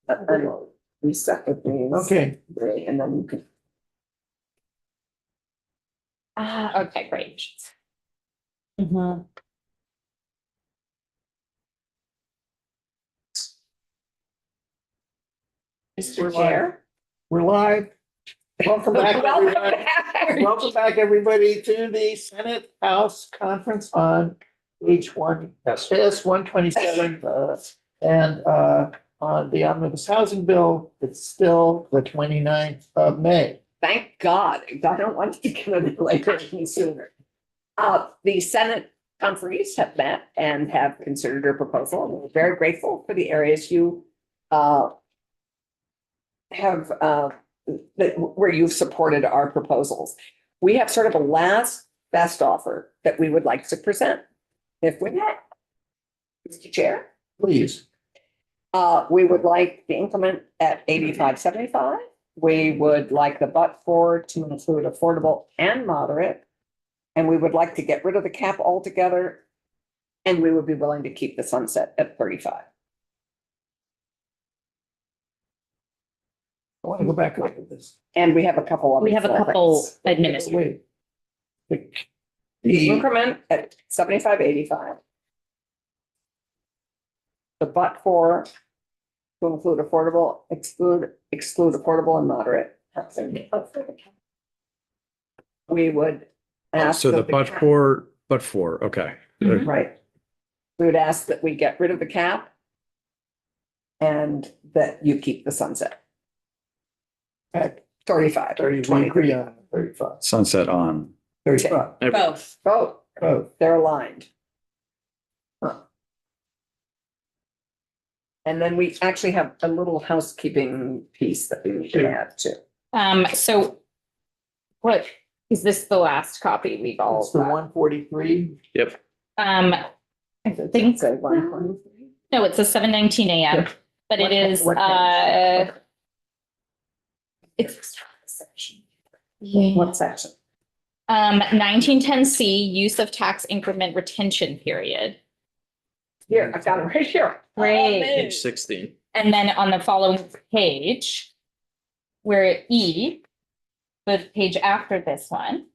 We second these. Okay. And then you can. Okay, great. Mhm. Mr. Chair. We're live. Welcome back, Welcome everybody. back. Welcome back, everybody, to the Senate House Conference on S.127. And on the omnibus housing bill, it's still the 29th of May. Thank God. I don't want to get it later any sooner. The Senate conferees have met and have considered your proposal. We're very grateful for the areas you have where you've supported our proposals. We have sort of a last best offer that we would like to present. If we may, Mr. Chair. Please. We would like the increment at 85.75. We would like the but-for to include affordable and moderate. And we would like to get rid of the cap altogether. And we would be willing to keep the sunset at 35. I want to go back over this. And we have a couple of. We have a couple administrators. Wait. The increment at 75.85. The but-for to include affordable, exclude affordable and moderate. We would ask. So the that but for, okay. Mhm. Right. We would ask that we get rid of the cap. And that you keep the sunset. At 35. 30, we agree on 35. Sunset on. 35. Both. Both, they're aligned. And then we actually have a little housekeeping piece that we need to add to. So what, is this the last copy we've all? It's the 143. Yep. I think, So 123. no, it's a 7:19 AM, but it is, What page? it's. What section? 1910C, use of tax increment retention period. Here, I've got it right here. Great. Page 16. And then on the following page, where E, the page after this one,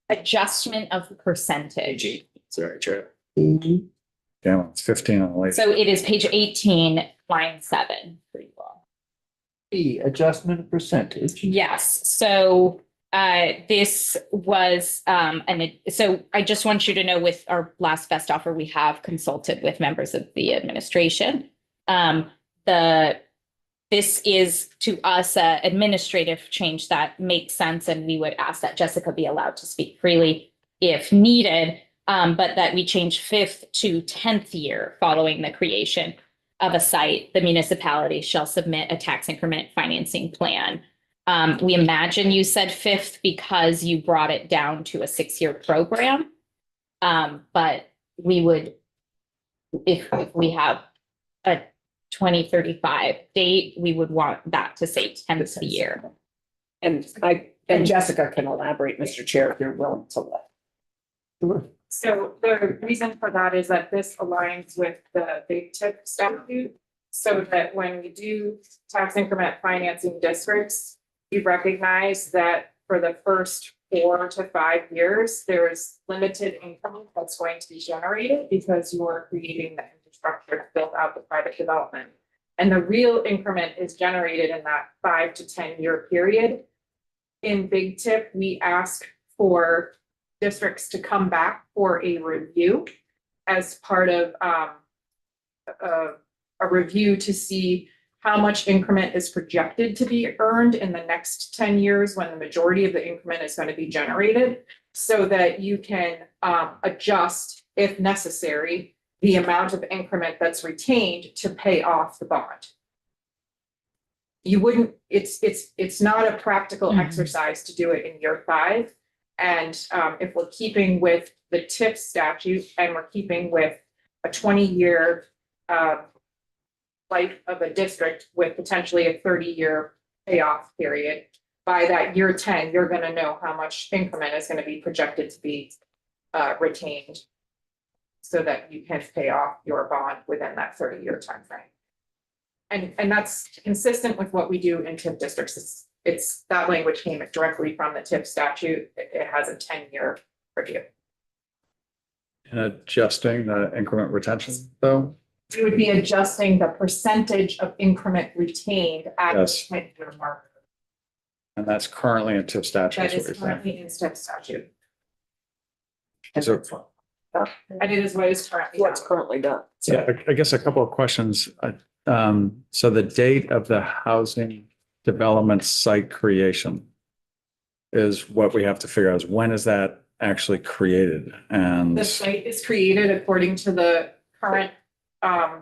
adjustment of percentage. Sorry, Chair. E. Yeah, it's 15 on the left. So it is page 18, line 7 for you all. E, adjustment percentage. Yes, so this was so I just want you to know, with our last best offer, we have consulted with members of the administration. This is to us an administrative change that makes sense, and we would ask that Jessica be allowed to speak freely if needed, but that we change 5th to 10th year following the creation of a site. The municipality shall submit a tax increment financing plan. We imagine you said 5th because you brought it down to a 6-year program. But we would, if we have a 2035 date, we would want that to say 10th year. And Jessica can elaborate, Mr. Chair, if you're willing to let. Sure. So the reason for that is that this aligns with the big tip statute. So that when we do tax increment financing districts, we recognize that for the first 4 to 5 years, there is limited income that's going to be generated because you are creating the infrastructure to build out the private development. And the real increment is generated in that 5 to 10 year period. In big tip, we ask for districts to come back for a review as part of a review to see how much increment is projected to be earned in the next 10 years when the majority of the increment is going to be generated, so that you can adjust, if necessary, the amount of increment that's retained to pay off the bond. You wouldn't, it's not a practical exercise to do it in year 5. And if we're keeping with the TIF statute and we're keeping with a 20-year life of a district with potentially a 30-year payoff period, by that year 10, you're going to know how much increment is going to be projected to be retained so that you can pay off your bond within that 30-year time frame. And that's consistent with what we do in TIF districts. It's that language came directly from the TIF statute. It has a 10-year review. And adjusting the increment retention, though? You would be adjusting the percentage of increment retained at the Yes. 10-year mark. And that's currently in TIF statute. That is what is you're saying. currently in TIF statute. So- And it is what is currently done. What's currently done. Yeah, I guess a couple of questions. So the date of the housing development site creation is what we have to figure out is when is that actually created? And The site is created according to the current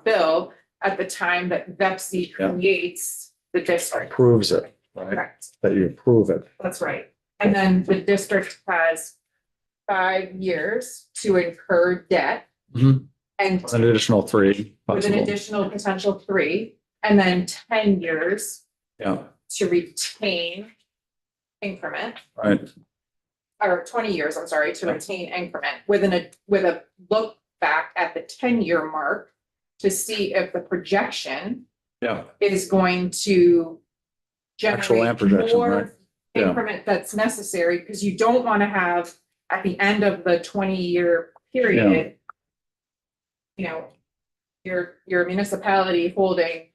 bill at the time that VEPC Yeah. creates the district. approves it, right? Correct. That you approve it. That's right. And then the district has 5 years to incur debt Mhm. and An additional 3 with an possible. additional potential 3, and then 10 years Yeah, to retain increment, right. or 20 years, I'm sorry, to retain increment with a look back at the 10-year mark to see if the projection Yeah, is going to Actual generate and projection, right? more Yeah. increment that's necessary, because you don't want to have at the end of the 20-year period, you know, your municipality holding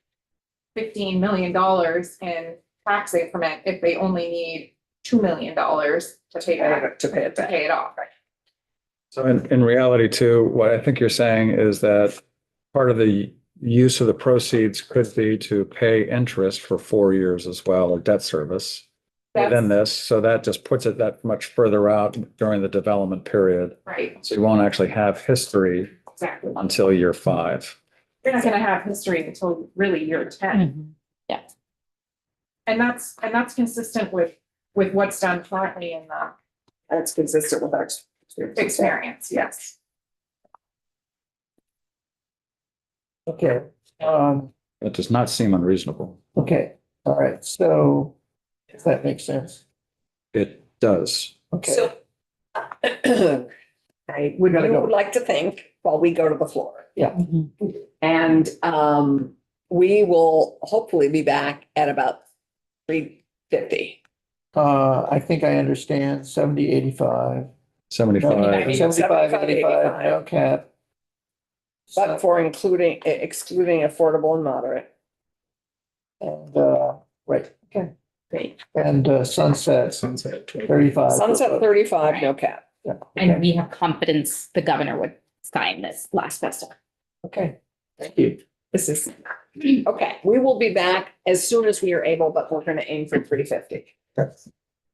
$15 million in tax increment if they only need $2 million to pay it, To pay it to back. pay it off. so in reality too, what I think you're saying is that part of the use of the proceeds could be to pay interest for 4 years as well, or debt service within That's this. So that just puts it that much further out during the development period. right, So you won't actually have history exactly. until year 5. You're not gonna have history until really year 10. Yeah. And that's consistent with what's done currently in the That's consistent with our experience, yes. Okay, That does not seem unreasonable. okay, all right, so if that makes sense, It does. okay. So I would, gotta you go. would like to think while we go to the floor. Mhm. And we will hopefully be back at about 350. I think I understand 70, 85. 75. 75, 85, 85. no cap. But for excluding affordable and moderate. And, right, okay, Great. and sunset, 35. Sunset 35, no cap. Yeah, And okay, we have confidence the governor would sign this last festival. okay, thank you. This is, okay, we will be back as soon as we are able, but we're gonna aim for 350.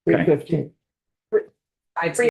315. I'd